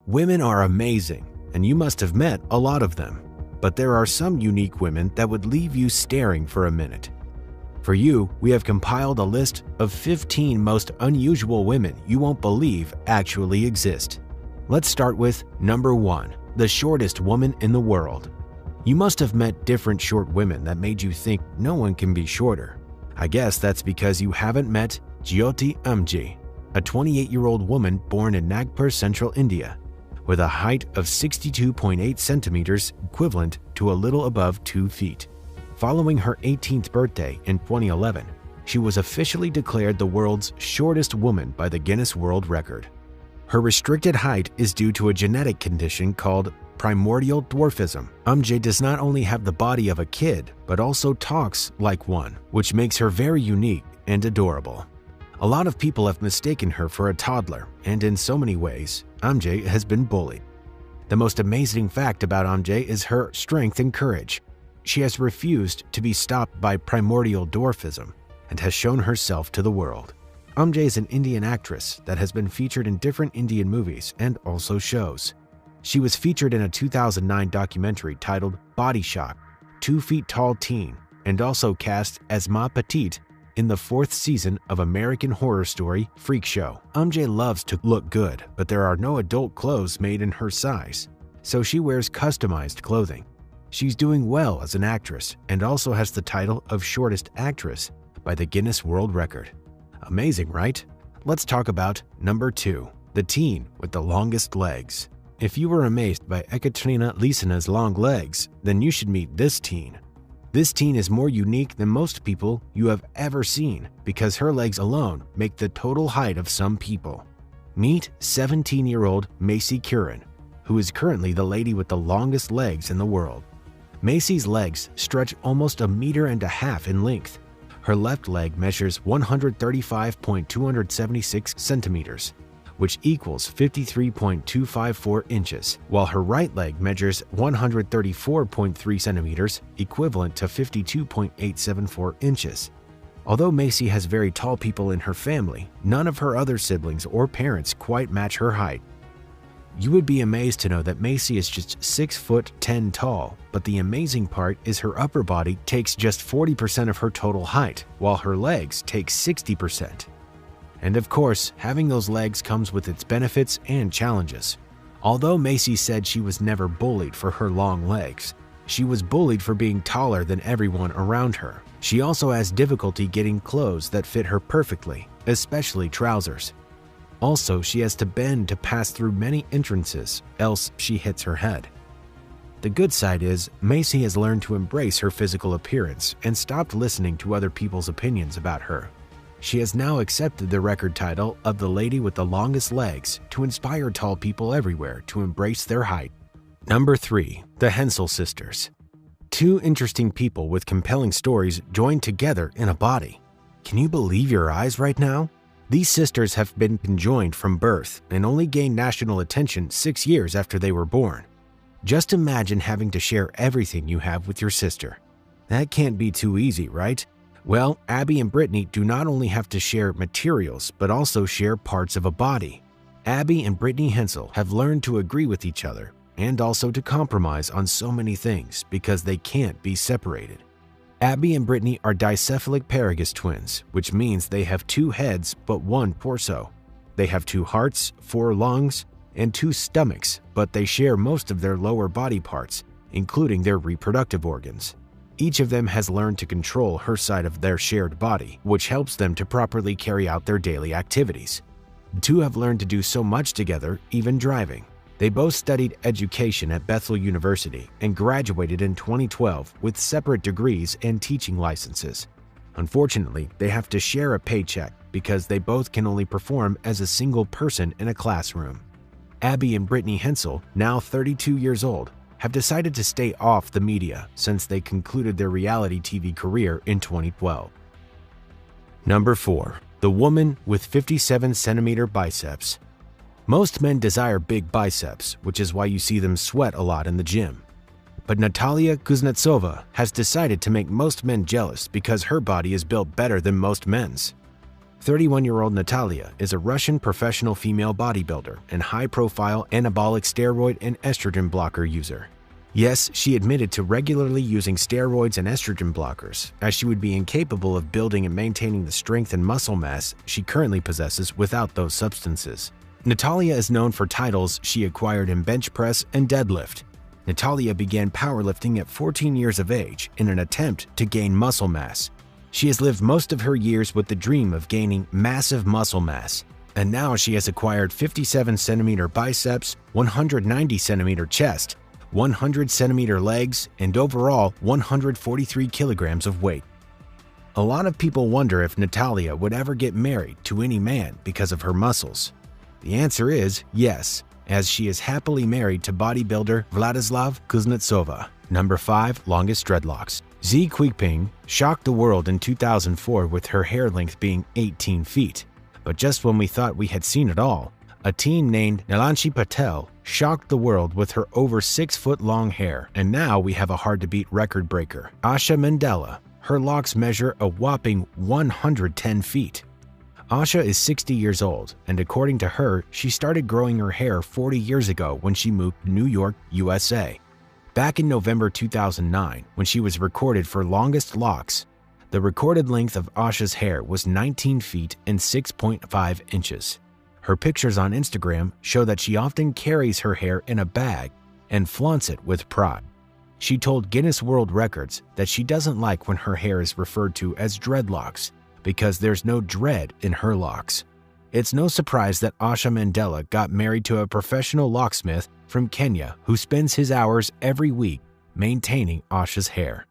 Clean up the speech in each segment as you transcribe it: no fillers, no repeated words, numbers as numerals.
Women are amazing, and you must have met a lot of them. But there are some unique women that would leave you staring for a minute. For you, we have compiled a list of 15 most unusual women you won't believe actually exist. Let's start with number 1, the shortest woman in the world. You must have met different short women that made you think no one can be shorter. I guess that's because you haven't met Jyoti Amji, a 28-year-old woman born in Nagpur, Central India, with a height of 62.8 centimeters, equivalent to a little above 2 feet. Following her 18th birthday in 2011, she was officially declared the world's shortest woman by the Guinness World Record. Her restricted height is due to a genetic condition called primordial dwarfism. Amjad does not only have the body of a kid, but also talks like one, which makes her very unique and adorable. A lot of people have mistaken her for a toddler, and in so many ways, Amjad has been bullied. The most amazing fact about Amjad is her strength and courage. She has refused to be stopped by primordial dwarfism and has shown herself to the world. Amjad is an Indian actress that has been featured in different Indian movies and also shows. She was featured in a 2009 documentary titled Body Shock, 2 feet tall teen, and also cast as Ma Petite in the 4th season of American Horror Story Freak Show. Amjad loves to look good, but there are no adult clothes made in her size, so she wears customized clothing. She's doing well as an actress and also has the title of Shortest Actress by the Guinness World Record. Amazing, right? Let's talk about number 2, the teen with the longest legs. If you were amazed by Ekaterina Lisina's long legs, then you should meet this teen. This teen is more unique than most people you have ever seen because her legs alone make the total height of some people. Meet 17-year-old Macy Curran, who is currently the lady with the longest legs in the world. Macy's legs stretch almost 1.5 meters in length. Her left leg measures 135.276 centimeters, which equals 53.254 inches, while her right leg measures 134.3 centimeters, equivalent to 52.874 inches. Although Macy has very tall people in her family, none of her other siblings or parents quite match her height. You would be amazed to know that Macy is just 6'10" tall, but the amazing part is her upper body takes just 40% of her total height, while her legs take 60%. And of course, having those legs comes with its benefits and challenges. Although Macy said she was never bullied for her long legs, she was bullied for being taller than everyone around her. She also has difficulty getting clothes that fit her perfectly, especially trousers. Also, she has to bend to pass through many entrances, else she hits her head. The good side is, Macy has learned to embrace her physical appearance and stopped listening to other people's opinions about her. She has now accepted the record title of the lady with the longest legs to inspire tall people everywhere to embrace their height. Number 3, the Hensel sisters. 2 interesting people with compelling stories joined together in a body. Can you believe your eyes right now? These sisters have been conjoined from birth and only gained national attention 6 years after they were born. Just imagine having to share everything you have with your sister. That can't be too easy, right? Well, Abby and Brittany do not only have to share materials, but also share parts of a body. Abby and Brittany Hensel have learned to agree with each other and also to compromise on so many things because they can't be separated. Abby and Brittany are dicephalic paragus twins, which means they have 2 heads but 1 torso. They have 2 hearts, 4 lungs, and 2 stomachs, but they share most of their lower body parts, including their reproductive organs. Each of them has learned to control her side of their shared body, which helps them to properly carry out their daily activities. The 2 have learned to do so much together, even driving. They both studied education at Bethel University and graduated in 2012 with separate degrees and teaching licenses. Unfortunately, they have to share a paycheck because they both can only perform as a single person in a classroom. Abby and Brittany Hensel, now 32 years old, have decided to stay off the media since they concluded their reality TV career in 2012. Number 4, the woman with 57-centimeter biceps. Most men desire big biceps, which is why you see them sweat a lot in the gym. But Natalia Kuznetsova has decided to make most men jealous because her body is built better than most men's. 31-year-old Natalia is a Russian professional female bodybuilder and high-profile anabolic steroid and estrogen blocker user. Yes, she admitted to regularly using steroids and estrogen blockers, as she would be incapable of building and maintaining the strength and muscle mass she currently possesses without those substances. Natalia is known for titles she acquired in bench press and deadlift. Natalia began powerlifting at 14 years of age in an attempt to gain muscle mass. She has lived most of her years with the dream of gaining massive muscle mass, and now she has acquired 57-centimeter biceps, 190-centimeter chest, 100-centimeter legs, and overall 143 kilograms of weight. A lot of people wonder if Natalia would ever get married to any man because of her muscles. The answer is yes, as she is happily married to bodybuilder Vladislav Kuznetsova. Number 5. Longest dreadlocks. Xi Jinping shocked the world in 2004 with her hair length being 18 feet. But just when we thought we had seen it all, a teen named Nilanshi Patel shocked the world with her over 6-foot-long hair, and now we have a hard-to-beat record breaker, Asha Mandela. Her locks measure a whopping 110 feet. Asha is 60 years old, and according to her, she started growing her hair 40 years ago when she moved to New York, USA. Back in November 2009, when she was recorded for longest locks, the recorded length of Asha's hair was 19 feet and 6.5 inches. Her pictures on Instagram show that she often carries her hair in a bag and flaunts it with pride. She told Guinness World Records that she doesn't like when her hair is referred to as dreadlocks because there's no dread in her locks. It's no surprise that Asha Mandela got married to a professional locksmith from Kenya who spends his hours every week maintaining Asha's hair.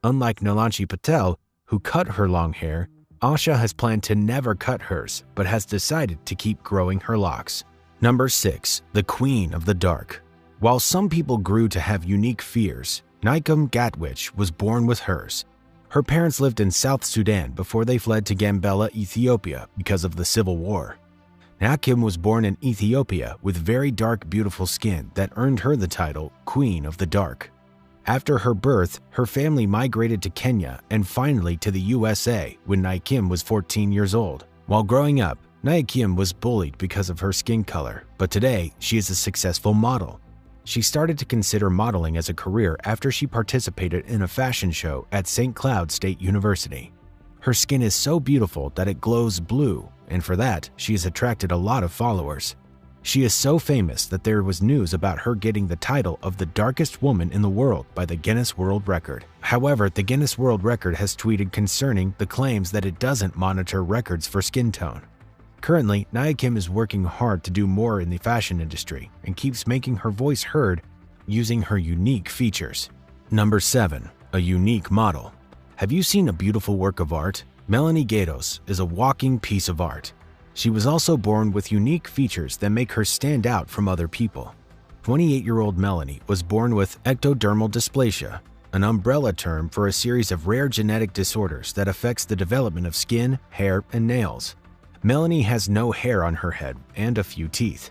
Unlike Nilanshi Patel, who cut her long hair, Asha has planned to never cut hers, but has decided to keep growing her locks. Number 6. The Queen of the Dark. While some people grew to have unique fears, Naikem Gatwich was born with hers. Her parents lived in South Sudan before they fled to Gambela, Ethiopia because of the civil war. Naikem was born in Ethiopia with very dark, beautiful skin that earned her the title Queen of the Dark. After her birth, her family migrated to Kenya and finally to the USA when Naikem was 14 years old. While growing up, Naikem was bullied because of her skin color, but today she is a successful model. She started to consider modeling as a career after she participated in a fashion show at St. Cloud State University. Her skin is so beautiful that it glows blue, and for that, she has attracted a lot of followers. She is so famous that there was news about her getting the title of the darkest woman in the world by the Guinness World Record. However, the Guinness World Record has tweeted concerning the claims that it doesn't monitor records for skin tone. Currently, Naikem is working hard to do more in the fashion industry and keeps making her voice heard using her unique features. Number 7. A unique model. Have you seen a beautiful work of art? Melanie Gatos is a walking piece of art. She was also born with unique features that make her stand out from other people. 28-year-old Melanie was born with ectodermal dysplasia, an umbrella term for a series of rare genetic disorders that affects the development of skin, hair, and nails. Melanie has no hair on her head and a few teeth.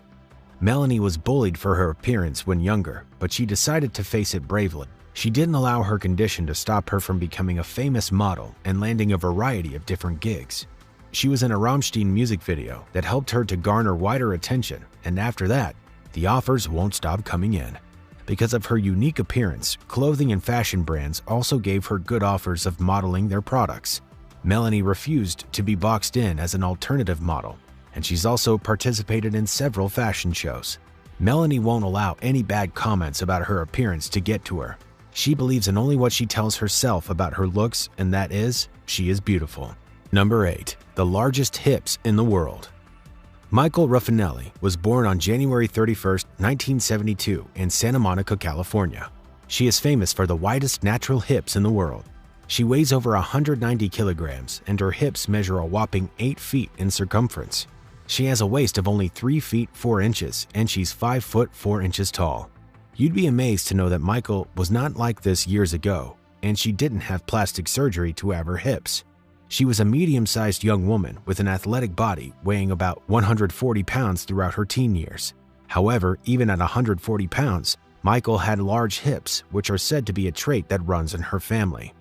Melanie was bullied for her appearance when younger, but she decided to face it bravely. She didn't allow her condition to stop her from becoming a famous model and landing a variety of different gigs. She was in a Rammstein music video that helped her to garner wider attention, and after that, the offers won't stop coming in. Because of her unique appearance, clothing and fashion brands also gave her good offers of modeling their products. Melanie refused to be boxed in as an alternative model, and she's also participated in several fashion shows. Melanie won't allow any bad comments about her appearance to get to her. She believes in only what she tells herself about her looks, and that is, she is beautiful. Number 8. The largest hips in the world. Michael Raffanelli was born on January 31, 1972 in Santa Monica, California. She is famous for the widest natural hips in the world. She weighs over 190 kilograms and her hips measure a whopping 8 feet in circumference. She has a waist of only 3 feet 4 inches and she's 5 foot 4 inches tall. You'd be amazed to know that Michael was not like this years ago, and she didn't have plastic surgery to have her hips. She was a medium-sized young woman with an athletic body weighing about 140 pounds throughout her teen years. However, even at 140 pounds, Michael had large hips, which are said to be a trait that runs in her family.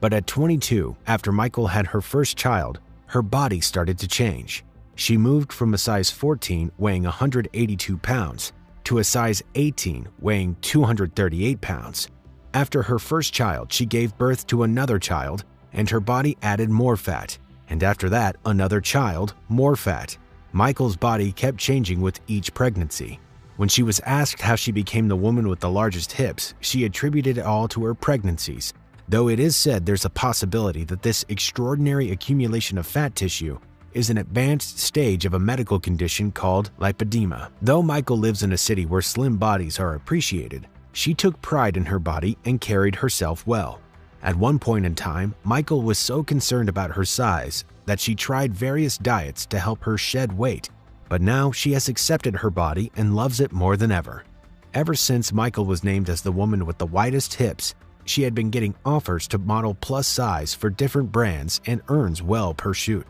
But at 22, after Michael had her first child, her body started to change. She moved from a size 14 weighing 182 pounds to a size 18 weighing 238 pounds. After her first child, she gave birth to another child, and her body added more fat. And after that, another child, more fat. Michael's body kept changing with each pregnancy. When she was asked how she became the woman with the largest hips, she attributed it all to her pregnancies, though it is said there's a possibility that this extraordinary accumulation of fat tissue is an advanced stage of a medical condition called lipedema. Though Michael lives in a city where slim bodies are appreciated, she took pride in her body and carried herself well. At one point in time, Michael was so concerned about her size that she tried various diets to help her shed weight, but now she has accepted her body and loves it more than ever. Ever since Michael was named as the woman with the widest hips, she had been getting offers to model plus size for different brands and earns well per shoot.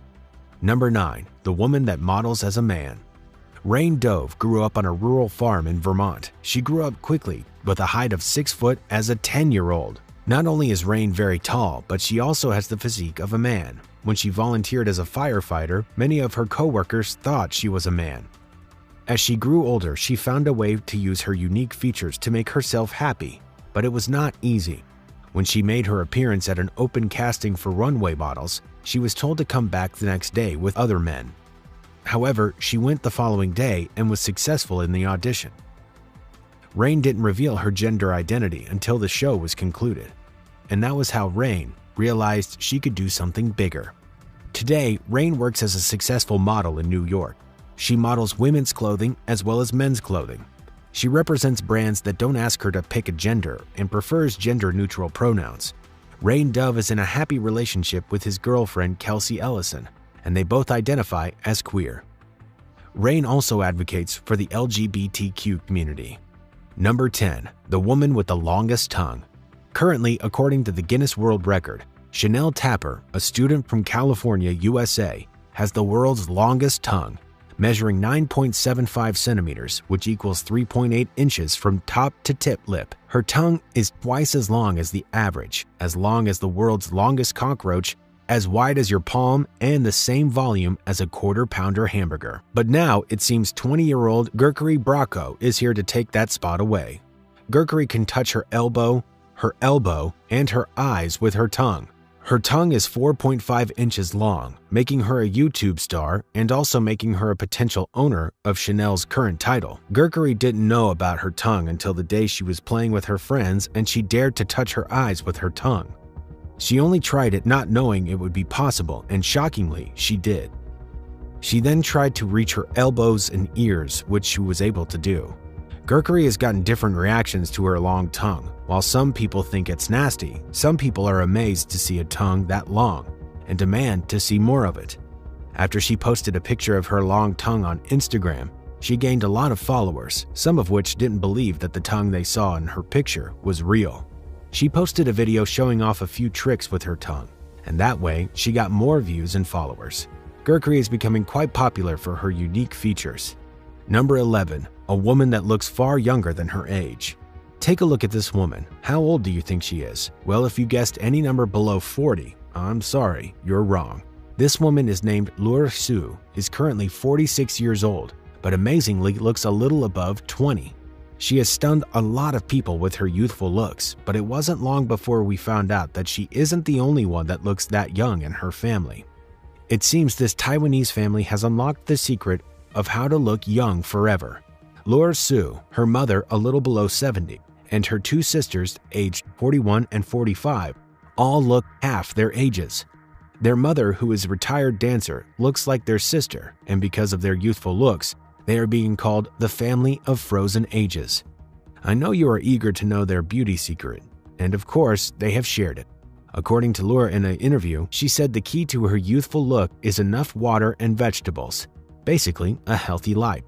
Number 9. The woman that models as a man. Rain Dove grew up on a rural farm in Vermont. She grew up quickly with a height of 6 foot as a 10-year-old. Not only is Rain very tall, but she also has the physique of a man. When she volunteered as a firefighter, many of her coworkers thought she was a man. As she grew older, she found a way to use her unique features to make herself happy, but it was not easy. When she made her appearance at an open casting for runway models, she was told to come back the next day with other men. However, she went the following day and was successful in the audition. Rain didn't reveal her gender identity until the show was concluded, and that was how Rain realized she could do something bigger. Today, Rain works as a successful model in New York. She models women's clothing as well as men's clothing. She represents brands that don't ask her to pick a gender and prefers gender-neutral pronouns. Rain Dove is in a happy relationship with his girlfriend Kelsey Ellison, and they both identify as queer. Rain also advocates for the LGBTQ community. Number 10. The woman with the longest tongue. Currently, according to the Guinness World Record, Chanel Tapper, a student from California, USA, has the world's longest tongue, measuring 9.75 centimeters, which equals 3.8 inches from top to tip lip. Her tongue is twice as long as the average, as long as the world's longest cockroach, as wide as your palm, and the same volume as a quarter-pounder hamburger. But now, it seems 20-year-old Gurkari Bracco is here to take that spot away. Gurkari can touch her elbow, and her eyes with her tongue. Her tongue is 4.5 inches long, making her a YouTube star and also making her a potential owner of Chanel's current title. Gurkari didn't know about her tongue until the day she was playing with her friends and she dared to touch her eyes with her tongue. She only tried it not knowing it would be possible, and shockingly, she did. She then tried to reach her elbows and ears, which she was able to do. Gurkari has gotten different reactions to her long tongue. While some people think it's nasty, some people are amazed to see a tongue that long and demand to see more of it. After she posted a picture of her long tongue on Instagram, she gained a lot of followers, some of which didn't believe that the tongue they saw in her picture was real. She posted a video showing off a few tricks with her tongue, and that way she got more views and followers. Gurkari is becoming quite popular for her unique features. Number 11. A woman that looks far younger than her age. Take a look at this woman. How old do you think she is? Well, if you guessed any number below 40, I'm sorry, you're wrong. This woman is named Luer Su, is currently 46 years old, but amazingly looks a little above 20. She has stunned a lot of people with her youthful looks, but it wasn't long before we found out that she isn't the only one that looks that young in her family. It seems this Taiwanese family has unlocked the secret of how to look young forever. Luer Su, her mother a little below 70, and her two sisters, aged 41 and 45, all look half their ages. Their mother, who is a retired dancer, looks like their sister, and because of their youthful looks, they are being called the family of frozen ages. I know you are eager to know their beauty secret, and of course, they have shared it. According to Luer in an interview, she said the key to her youthful look is enough water and vegetables, basically a healthy life.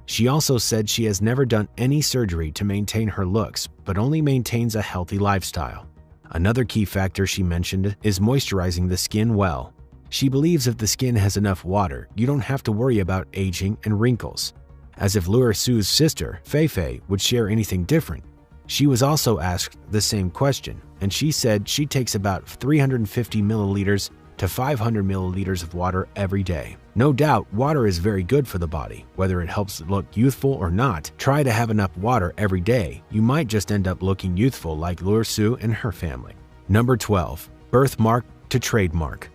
She also said she has never done any surgery to maintain her looks, but only maintains a healthy lifestyle. Another key factor she mentioned is moisturizing the skin well. She believes if the skin has enough water, you don't have to worry about aging and wrinkles. As if Luer Su's sister, Fei Fei, would share anything different. She was also asked the same question, and she said she takes about 350 milliliters to 500 milliliters of water every day. No doubt, water is very good for the body. Whether it helps it look youthful or not, try to have enough water every day. You might just end up looking youthful like Lursu and her family. Number 12. Birthmark to trademark.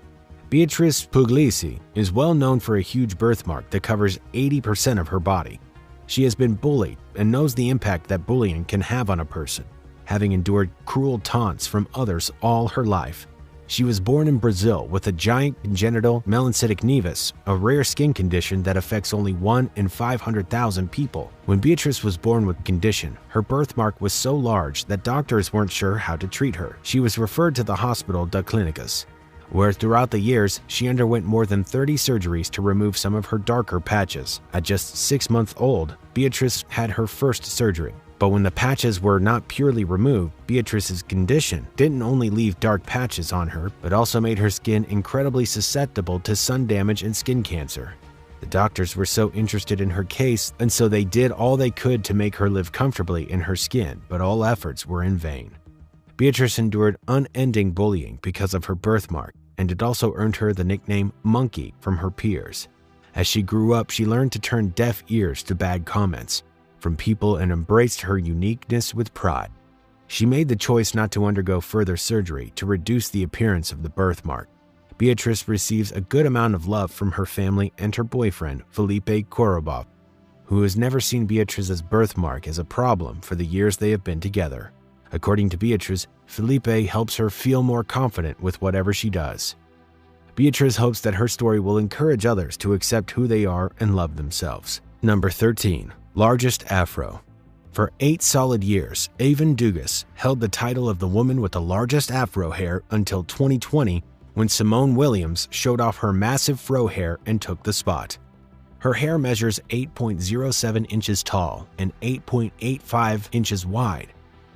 Beatrice Puglisi is well known for a huge birthmark that covers 80% of her body. She has been bullied and knows the impact that bullying can have on a person, having endured cruel taunts from others all her life. She was born in Brazil with a giant congenital melancytic nevus, a rare skin condition that affects only 1 in 500,000 people. When Beatrice was born with the condition, her birthmark was so large that doctors weren't sure how to treat her. She was referred to the Hospital das Clínicas, where throughout the years, she underwent more than 30 surgeries to remove some of her darker patches. At just 6 months old, Beatrice had her first surgery. But when the patches were not purely removed, Beatrice's condition didn't only leave dark patches on her, but also made her skin incredibly susceptible to sun damage and skin cancer. The doctors were so interested in her case, and so they did all they could to make her live comfortably in her skin, but all efforts were in vain. Beatrice endured unending bullying because of her birthmark, and it also earned her the nickname Monkey from her peers. As she grew up, she learned to turn deaf ears to bad comments from people and embraced her uniqueness with pride. She made the choice not to undergo further surgery to reduce the appearance of the birthmark. Beatrice receives a good amount of love from her family and her boyfriend, Felipe Korobov, who has never seen Beatrice's birthmark as a problem for the years they have been together. According to Beatrice, Felipe helps her feel more confident with whatever she does. Beatrice hopes that her story will encourage others to accept who they are and love themselves. Number 13. Largest afro. For 8 solid years, Avon Dugas held the title of the woman with the largest afro hair until 2020, when Simone Williams showed off her massive fro hair and took the spot. Her hair measures 8.07 inches tall and 8.85 inches wide.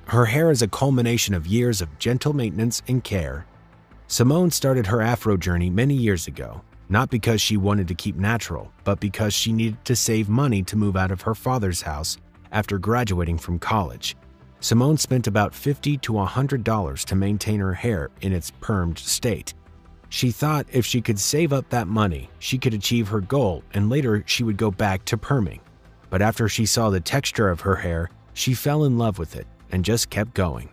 Her hair is a culmination of years of gentle maintenance and care. Simone started her afro journey many years ago, not because she wanted to keep natural, but because she needed to save money to move out of her father's house after graduating from college. Simone spent about $50 to $100 to maintain her hair in its permed state. She thought if she could save up that money, she could achieve her goal and later she would go back to perming. But after she saw the texture of her hair, she fell in love with it and just kept going.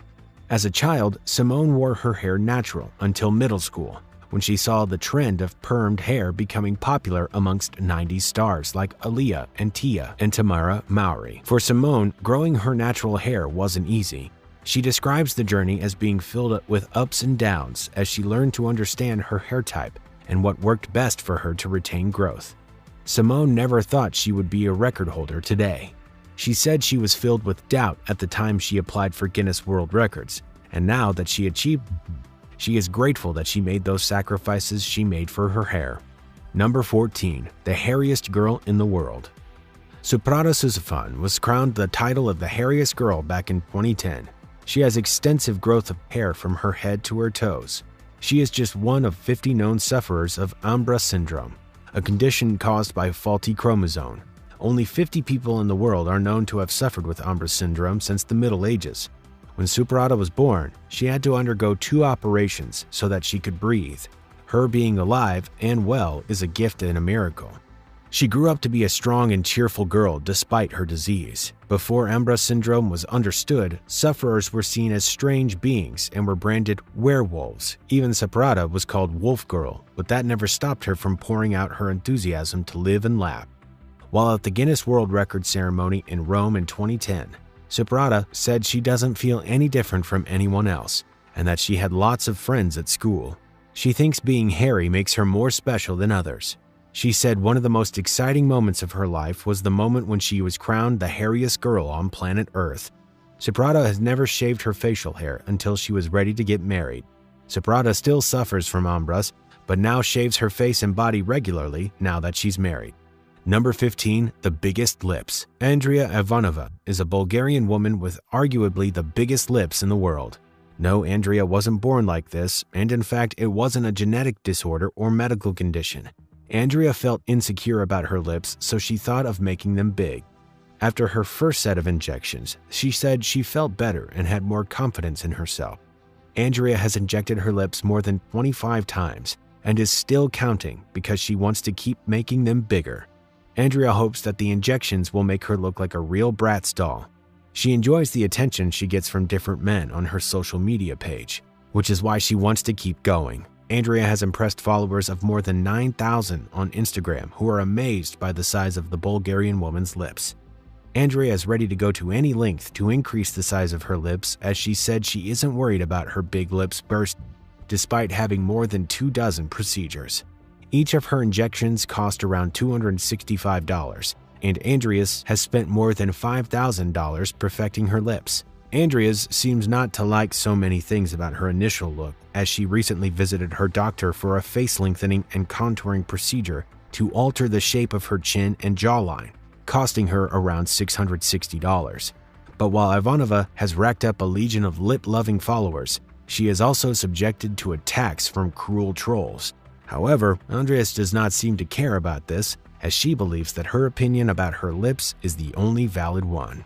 As a child, Simone wore her hair natural until middle school, when she saw the trend of permed hair becoming popular amongst 90s stars like Aaliyah and Tia and Tamara Mowry. For Simone, growing her natural hair wasn't easy. She describes the journey as being filled with ups and downs as she learned to understand her hair type and what worked best for her to retain growth. Simone never thought she would be a record holder today. She said she was filled with doubt at the time she applied for Guinness World Records, and now that she achieved, she is grateful that she made those sacrifices she made for her hair. Number 14. The hairiest girl in the world. Suprata Susafan was crowned the title of the hairiest girl back in 2010. She has extensive growth of hair from her head to her toes. She is just one of 50 known sufferers of Ambras syndrome, a condition caused by faulty chromosome. Only 50 people in the world are known to have suffered with Ambras syndrome since the Middle Ages. When Suprata was born, she had to undergo 2 operations so that she could breathe. Her being alive and well is a gift and a miracle. She grew up to be a strong and cheerful girl despite her disease. Before Ambras syndrome was understood, sufferers were seen as strange beings and were branded werewolves. Even Suprata was called Wolf Girl, but that never stopped her from pouring out her enthusiasm to live and laugh. While at the Guinness World Records ceremony in Rome in 2010, Suprata said she doesn't feel any different from anyone else and that she had lots of friends at school. She thinks being hairy makes her more special than others. She said one of the most exciting moments of her life was the moment when she was crowned the hairiest girl on planet Earth. Suprata has never shaved her facial hair until she was ready to get married. Suprata still suffers from Ambras, but now shaves her face and body regularly now that she's married. Number 15. The biggest lips. Andrea Ivanova is a Bulgarian woman with arguably the biggest lips in the world. No, Andrea wasn't born like this, and in fact, it wasn't a genetic disorder or medical condition. Andrea felt insecure about her lips, so she thought of making them big. After her first set of injections, she said she felt better and had more confidence in herself. Andrea has injected her lips more than 25 times, and is still counting because she wants to keep making them bigger. Andrea hopes that the injections will make her look like a real Bratz doll. She enjoys the attention she gets from different men on her social media page, which is why she wants to keep going. Andrea has impressed followers of more than 9,000 on Instagram who are amazed by the size of the Bulgarian woman's lips. Andrea is ready to go to any length to increase the size of her lips, as she said she isn't worried about her big lips bursting, despite having more than 24 procedures. Each of her injections cost around $265, and Andrea's has spent more than $5,000 perfecting her lips. Andrea's seems not to like so many things about her initial look, as she recently visited her doctor for a face lengthening and contouring procedure to alter the shape of her chin and jawline, costing her around $660. But while Ivanova has racked up a legion of lip-loving followers, she is also subjected to attacks from cruel trolls. However, Andreas does not seem to care about this, as she believes that her opinion about her lips is the only valid one.